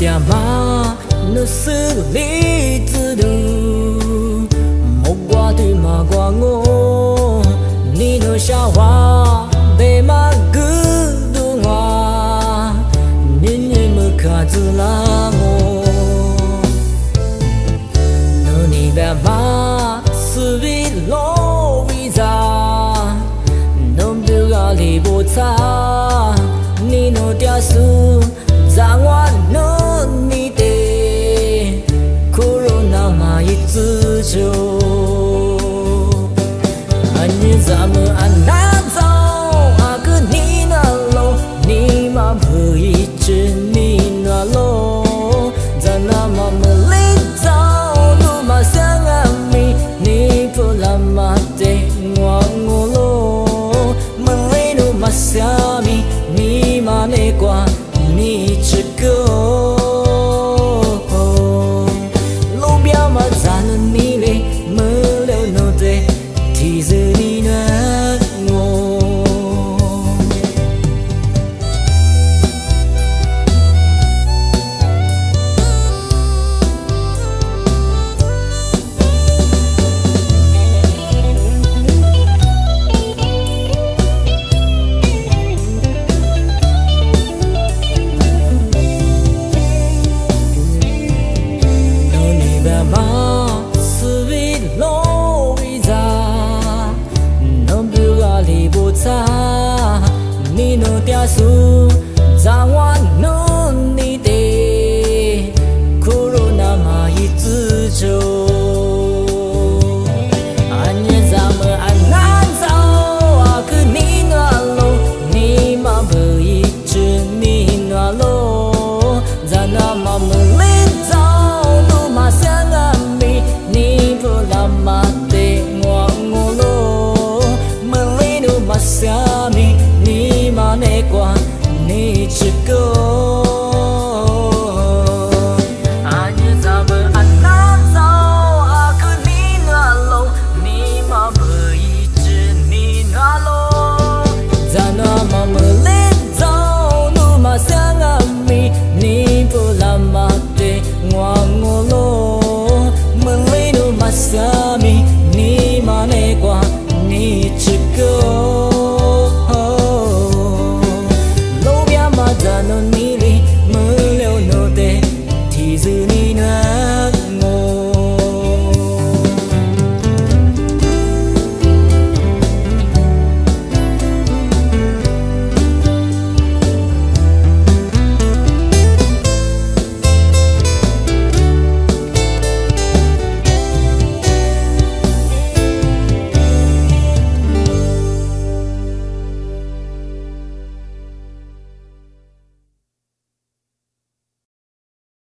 点嘛，那是里子路，莫挂对嘛挂我，你那笑话被嘛个度话，你么卡子啦我，那你别嘛是为老为啥，能不要离不差，你那点数。让我能你的，corona嘛一直就，你咱们拿走啊个你那路，你嘛不一直你那路，咱那嘛没来走，路嘛相爱咪，你不拉嘛的我路，没来路嘛相咪，你嘛没挂。你只够。